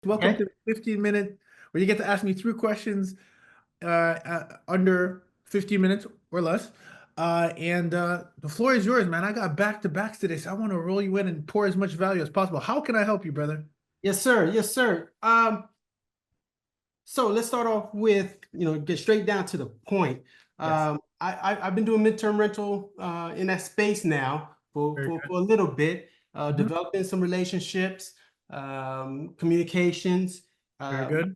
Welcome Okay. to the 15-minute where you get to ask me 3 questions under 15 minutes or less. And the floor is yours, man. I got back-to-backs today, so I want to roll you in and pour as much value as possible. How can I help you, brother? Yes, sir. Yes, sir. So let's start off with, get straight down to the point. Yes. I've been doing midterm rental in that space now for, Very for, good. for a little bit, Mhm. developing some relationships, communications. Very Uh, good.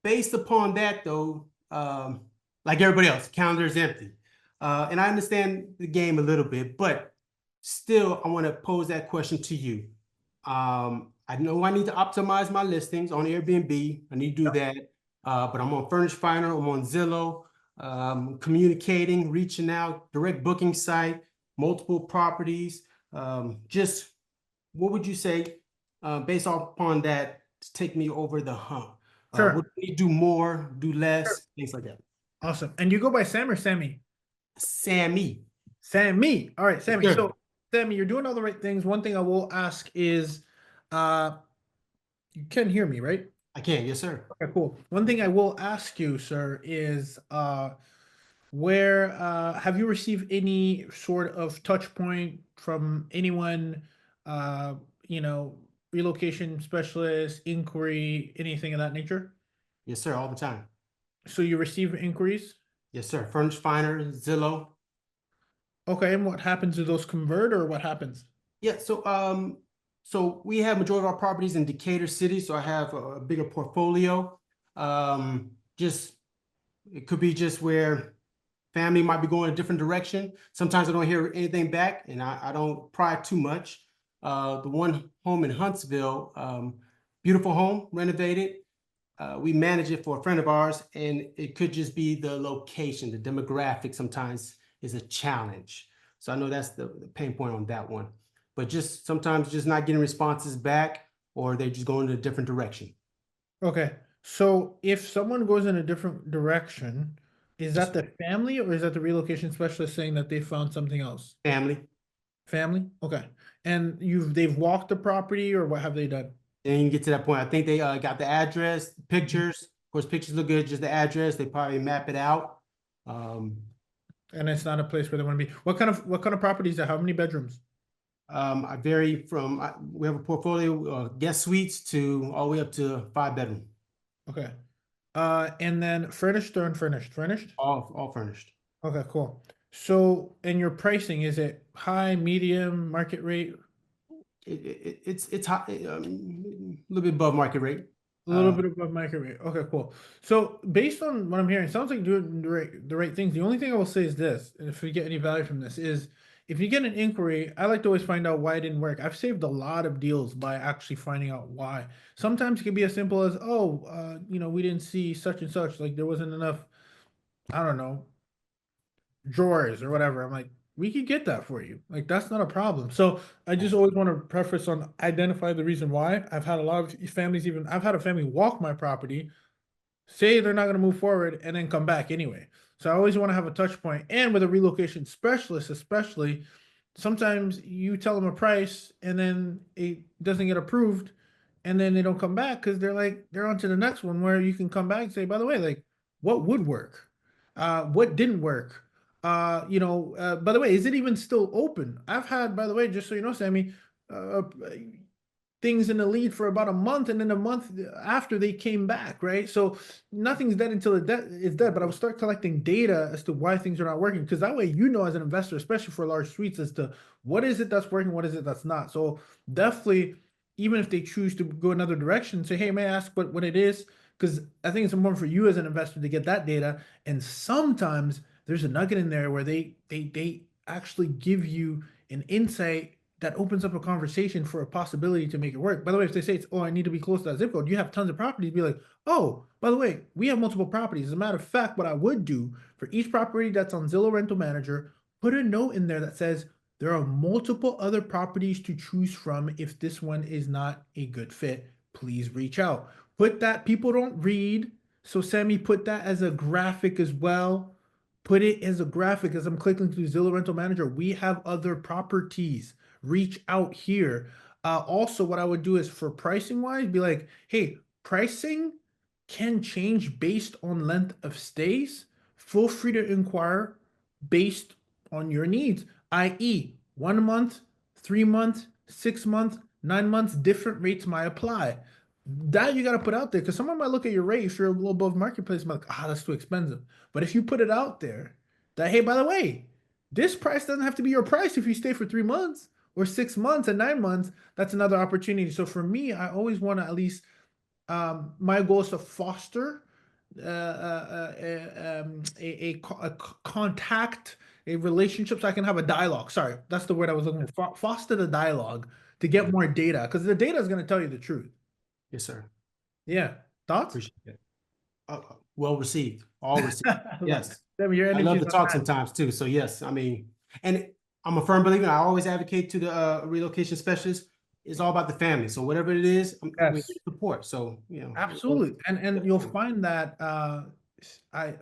Based upon that, though, like everybody else, calendar is empty. And I understand the game a little bit, but still, I want to pose that question to you. I know I need to optimize my listings on Airbnb. I need to do Yep. that. But I'm on Furnish Finder, I'm on Zillow, communicating, reaching out, direct booking site, multiple properties. Just what would you say, based off upon that, to take me over the hump? Would Sure. we do more, do Sure. less, things like that? Awesome. And you go by Sam or Sammy? Sammy. Sammy. All right, Yes, Sammy. So, sir. Sammy, you're doing all the right things. One thing I will ask is, uh, you can hear me, right? I can. Yes, sir. Okay, cool. One thing I will ask you, sir, is where have you received any sort of touch point from anyone, uh, you know, relocation specialist, inquiry, anything of that nature? Yes, sir. All the time. So you receive inquiries? Yes, sir. Furnish Finder, Zillow. Okay, and what happens? Do those convert or what happens? Yeah. So we have majority of our properties in Decatur City, so I have a bigger portfolio. Just it could be just where family might be going a different direction. Sometimes I don't hear anything back, and I don't pry too much. The one home in Huntsville, beautiful home, renovated. We manage it for a friend of ours, and it could just be the location, the demographic sometimes is a challenge. So I know that's the pain point on that one. But just sometimes just not getting responses back, or they're just going in a different direction. Okay, so if someone goes in a different direction, is that Just the family or is that the relocation specialist saying that they found something else? family. Family? Okay. And they've walked the property or what have they done? Then you get to that point. I think they got the address, Mhm. pictures. Of course, pictures look good, just the address. They probably map it out. Um, And it's not a place where they want to be. What kind of properties are how many bedrooms? I vary from we have a portfolio guest suites to all the way up to 5 bedroom, Okay. And then furnished or unfurnished? Furnished? all furnished. Okay, cool. So, and your pricing, is it high, medium, market rate? It's high, a little bit above market rate. A little bit above market rate. Okay, cool. So based on what I'm hearing, it sounds like you're doing the right things. The only thing I will say is this, and if we get any value from this, is if you get an inquiry, I like to always find out why it didn't work. I've saved a lot of deals by actually finding out why. Sometimes it can be as simple as, oh, we didn't see such and such, like there wasn't enough, I don't know, drawers or whatever. I'm like, we could get that for you. Like that's not a problem. So I just always want to preface on identify the reason why. I've had a lot of families, even I've had a family walk my property, say they're not going to move forward, and then come back anyway. So I always want to have a touch point. And with a relocation specialist, especially, sometimes you tell them a price and then it doesn't get approved, and then they don't come back because they're on to the next one where you can come back and say, by the way, like what would work? What didn't work? By the way, is it even still open? I've had, by the way, just so you know, Sammy, uh, things in the lead for about a month, and then a month after they came back, right? So nothing's dead until it's dead. But I would start collecting data as to why things are not working, because that way you know as an investor, especially for large suites, as to what is it that's working, what is it that's not. So definitely, even if they choose to go another direction, say, hey, may I ask what it is? Because I think it's important for you as an investor to get that data. And sometimes there's a nugget in there where they actually give you an insight that opens up a conversation for a possibility to make it work. By the way, if they say it's, oh, I need to be close to that zip code, you have tons of properties, be like, oh, by the way, we have multiple properties. As a matter of fact, what I would do for each property that's on Zillow Rental Manager, put a note in there that says there are multiple other properties to choose from. If this one is not a good fit, please reach out. Put that, people don't read. So Sammy, put that as a graphic as well. Put it as a graphic as I'm clicking through Zillow Rental Manager. We have other properties, reach out here. Also, what I would do is for pricing wise, be like, hey, pricing can change based on length of stays. Feel free to inquire based on your needs, i.e., 1 month, 3 months, 6 months, 9 months, different rates might apply. That you got to put out there because someone might look at your rate if you're a little above marketplace, and be like, ah, that's too expensive. But if you put it out there that, hey, by the way, this price doesn't have to be your price if you stay for 3 months or 6 months and 9 months, that's another opportunity. So for me, I always want to at least my goal is to foster a contact, a relationship, so I can have a dialogue. Sorry, that's the word I was looking for. Foster the dialogue to get more data because the data is going to tell you the truth. Yes, sir. Yeah. Thoughts? Appreciate it. Well received. All received. Yes. Sammy, your I energy love is to talk unmatched. sometimes too. So yes, I mean, and I'm a firm believer. I always advocate to the relocation specialist. It's all about the family. So whatever it is, we Yes. support. So Absolutely. And you'll find that I I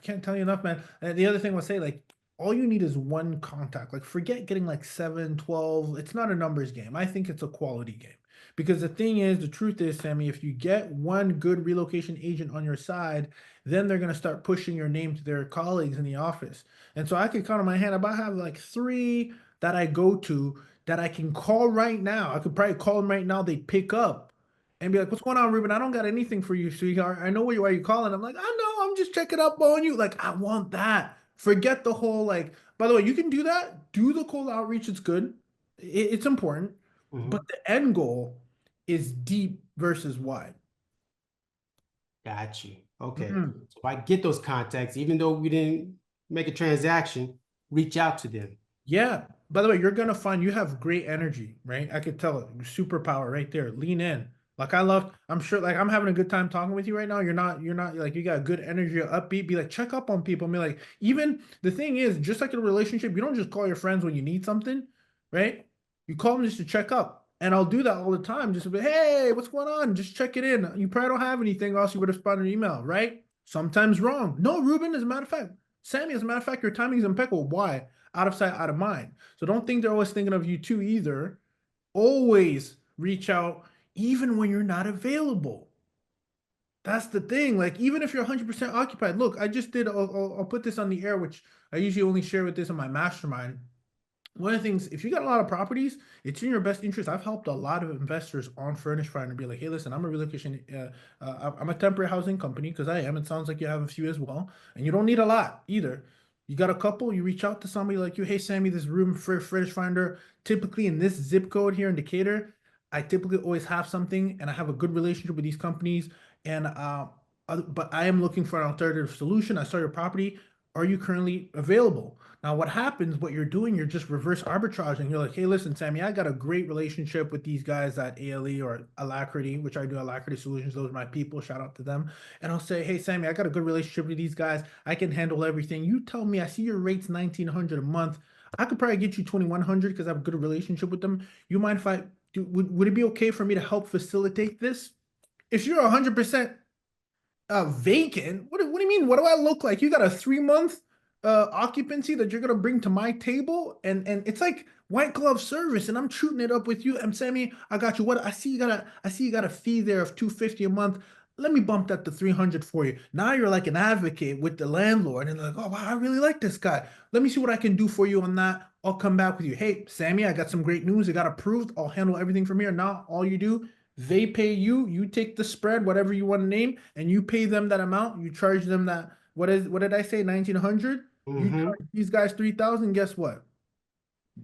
can't tell you enough, man. And the other thing I would say, like, all you need is one contact. Like, forget getting like 7, 12. It's not a numbers game. I think it's a quality game. Because the thing is, the truth is, Sammy, if you get one good relocation agent on your side, then they're gonna start pushing your name to their colleagues in the office. And so I could count on my hand. I about have like three that I go to that I can call right now. I could probably call them right now, they pick up and be like, "What's going on, Ruben? I don't got anything for you, sweetheart. I know why you calling." I'm like, "I know. I'm just checking up on you." Like, I want that. Forget the whole like. By the way, you can do that. Do the cold outreach. It's good. It's important, but Mhm. the end goal is deep versus wide. Got you. Okay. Mhm. So if I get those contacts, even though we didn't make a transaction, reach out to them. Yeah. By the way, you're gonna find you have great energy, right? I could tell it. Superpower right there. Lean in. Like I love, I'm sure like I'm having a good time talking with you right now. You're not like you got good energy, you're upbeat. Be like, check up on people. Be like, even the thing is, just like in a relationship, you don't just call your friends when you need something, right? You call them just to check up. And I'll do that all the time. Just to be, hey, what's going on? Just check it in. You probably don't have anything else you would have responded to an email, right? Sometimes wrong. No, Ruben, as a matter of fact, Sammy, as a matter of fact, your timing is impeccable. Why? Out of sight, out of mind. So don't think they're always thinking of you too either. Always reach out, even when you're not available. That's the thing. Like, even if you're 100% occupied, look, I just did, I'll put this on the air, which I usually only share with this on my mastermind. One of the things, if you got a lot of properties, it's in your best interest. I've helped a lot of investors on Furnish Finder be like, hey, listen, I'm a relocation, I'm a temporary housing company because I am. It sounds like you have a few as well, and you don't need a lot either. You got a couple, you reach out to somebody like you, hey, Sammy, this room for Furnish Finder, typically in this zip code here in Decatur, I typically always have something, and I have a good relationship with these companies, and but I am looking for an alternative solution. I saw your property. Are you currently available? Now, what happens, what you're doing, you're just reverse arbitraging. You're like, hey, listen, Sammy, I got a great relationship with these guys at ALE or Alacrity, which I do Alacrity Solutions. Those are my people. Shout out to them. And I'll say, hey, Sammy, I got a good relationship with these guys. I can handle everything. You tell me, I see your rate's 1,900 a month. I could probably get you 2,100 because I have a good relationship with them. You mind if I do, would it be okay for me to help facilitate this? If you're 100% vacant. What do you mean? What do I look like? You got a 3 month occupancy that you're gonna bring to my table, and it's like white glove service, and I'm shooting it up with you. And Sammy, I got you. What I see you got a fee there of 250 a month. Let me bump that to 300 for you. Now you're like an advocate with the landlord, and like, oh wow, I really like this guy. Let me see what I can do for you on that. I'll come back with you. Hey, Sammy, I got some great news. I got approved. I'll handle everything from here. Now all you do, they pay you, you take the spread, whatever you want to name, and you pay them that amount. You charge them that, what did I say, 1,900? You Hmm. charge these guys 3,000. Guess what?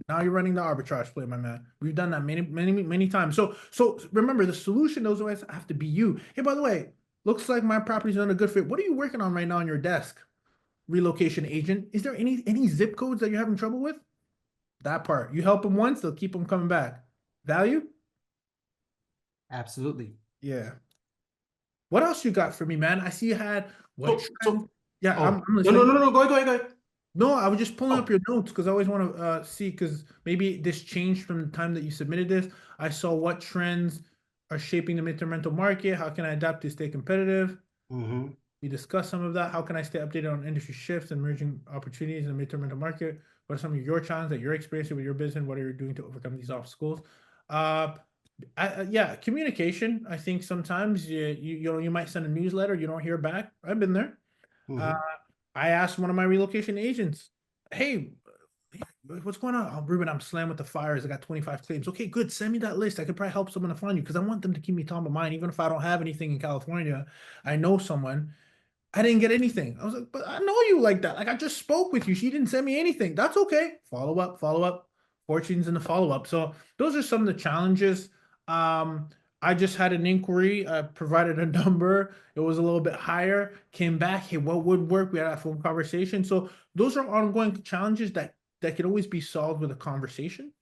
Now you're running the arbitrage play, my man. We've done that many times. So remember, the solution doesn't always have to be you. Hey, by the way, looks like my property's on a good fit. What are you working on right now on your desk, relocation agent? Is there any zip codes that you're having trouble with? That part. You help them once, they'll keep them coming back. Value? Absolutely. Yeah. What else you got for me, man? I see you had what trend? Yeah, Oh, I'm no, no, listening. no, no, no, go ahead. No, I was just pulling up Oh, your notes because I always want to see because maybe this changed from the time that you submitted this. I saw what trends are shaping the midterm rental market. How can I adapt to stay competitive? hmm. We discussed some of that. How can I stay updated on industry shifts and emerging opportunities in the midterm rental market? What are some of your challenges that you're experiencing with your business? What are you doing to overcome these obstacles? Uh, yeah, communication. I think sometimes you might send a newsletter, you don't hear back. I've been there. Uh, Hmm. I asked one of my relocation agents, "Hey, what's going on?" "Oh, Ruben, I'm slammed with the fires. I got 25 claims." "Okay, good. Send me that list. I could probably help someone to find you because I want them to keep me top of mind, even if I don't have anything in California. I know someone." I didn't get anything. I was like, "But I know you like that. Like I just spoke with you. She didn't send me anything." "That's okay. Follow up, follow up. Fortunes in the follow up." So those are some of the challenges. Um, I just had an inquiry, provided a number. It was a little bit higher, came back. "Hey, what would work?" We had a phone conversation. So those are ongoing challenges that can always be solved with a conversation,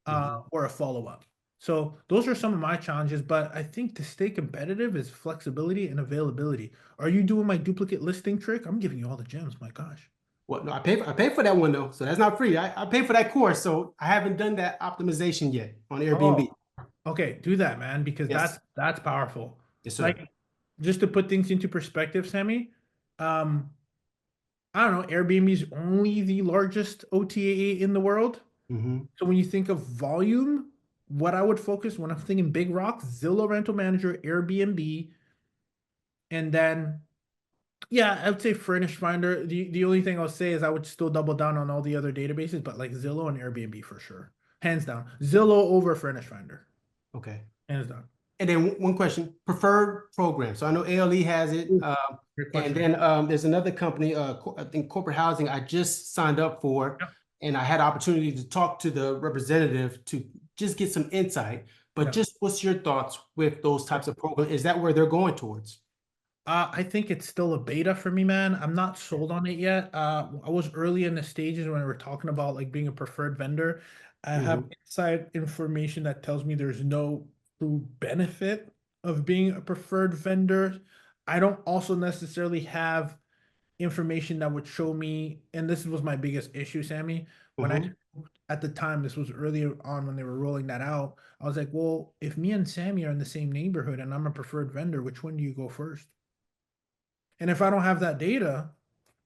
Hmm. or a follow up. So those are some of my challenges, but I think to stay competitive is flexibility and availability. Are you doing my duplicate listing trick? I'm giving you all the gems. My gosh. Well, no, I pay for that one though, so that's not free. I pay for that course, so I haven't done that optimization yet on Airbnb. Oh, okay. Do that, man, because Yes, that's powerful. yes, sir. Like, just to put things into perspective, Sammy, um, I don't know, Airbnb is only the largest OTA in the world. Hmm. So when you think of volume, what I would focus when I'm thinking Big Rock, Zillow Rental Manager, Airbnb, and then yeah, I would say Furnish Finder. The only thing I'll say is I would still double down on all the other databases, but like Zillow and Airbnb for sure. Hands down. Zillow over Furnish Finder. Okay. Hands down. And then one question, preferred program. So I know ALE has it. Ooh, great And question. then there's another company, I think corporate housing, I just signed up for, Yep. and I had opportunity to talk to the representative to just get some insight. But Yep. just what's your thoughts with those Yep. types of programs? Is that where they're going towards? I think it's still a beta for me, man. I'm not sold on it yet. I was early in the stages when we were talking about like being a preferred vendor. I have Hmm. inside information that tells me there's no true benefit of being a preferred vendor. I don't also necessarily have information that would show me, and this was my biggest issue, Sammy, when I Hmm. at the time, this was earlier on when they were rolling that out. I was like, well, if me and Sammy are in the same neighborhood and I'm a preferred vendor, which one do you go first? And if I don't have that data,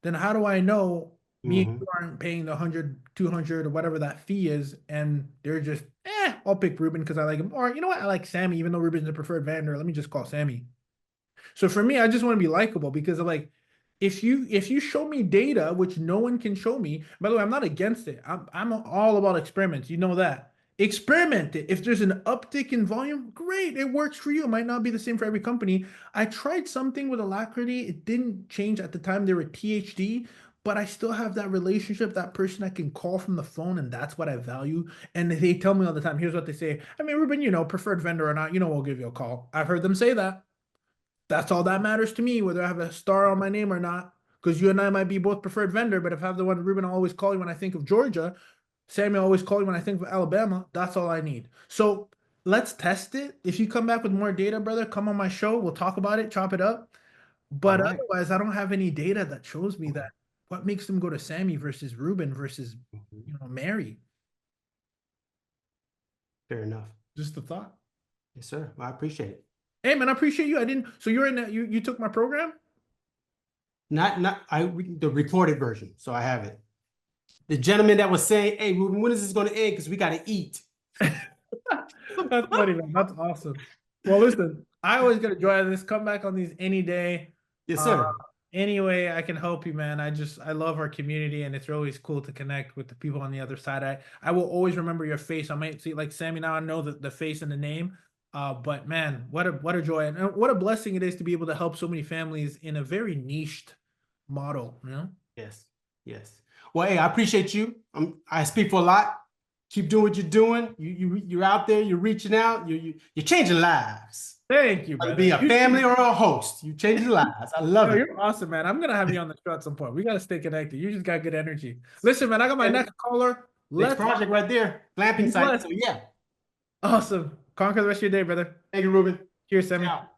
then how do I know me and Hmm. you aren't paying the 100, 200, or whatever that fee is, and they're just, I'll pick Ruben because I like him. Or you know what? I like Sammy, even though Ruben's a preferred vendor. Let me just call Sammy. So for me, I just want to be likable because of like, if you show me data which no one can show me. By the way, I'm not against it. I'm all about experiments. You know that. Experiment it. If there's an uptick in volume, great. It works for you. It might not be the same for every company. I tried something with Alacrity. It didn't change at the time. They were THD, but I still have that relationship, that person I can call from the phone, and that's what I value. And they tell me all the time. Here's what they say. I mean, Ruben, preferred vendor or not, we'll give you a call. I've heard them say that. That's all that matters to me, whether I have a star on my name or not. Because you and I might be both preferred vendor, but if I have the one Ruben, I always call you when I think of Georgia. Samuel always call you when I think of Alabama. That's all I need. So let's test it. If you come back with more data, brother, come on my show. We'll talk about it, chop it up. All But right. otherwise, I don't have any data that shows me that what makes them go to Sammy versus Ruben versus Mhm. Mary. Fair enough. Just a thought. Yes, sir. I appreciate it. Hey man, I appreciate you. I didn't. So you're in that. You took my program. Not the recorded version, so I have it. The gentleman that was saying, "Hey, Ruben, when is this going to end? Because we got to eat." That's funny, man. That's awesome. Well, listen, I always get a joy out of this. Come back on these any day. Yes, Uh, sir. any way I can help you, man. I love our community, and it's always cool to connect with the people on the other side. I will always remember your face. I might see like Sammy now. I know the face and the name. But man, what a joy and what a blessing it is to be able to help so many families in a very niched model. Yes. Yes. Well, hey, I appreciate you. I speak for a lot. Keep doing what you're doing. You're out there. You're reaching out. You're changing lives. Thank you, Whether it brother. be a You family too. or a host, you changing lives. I love Yo, it. you're awesome, man. I'm gonna have you on the show at some point. We gotta stay connected. You just got good energy. Listen, man, I got my And next caller. next Let's project right there, glamping be site. blessed. So yeah. Awesome. Conquer the rest of your day, brother. Thank you, Ruben. Cheers, Sammy. Ciao.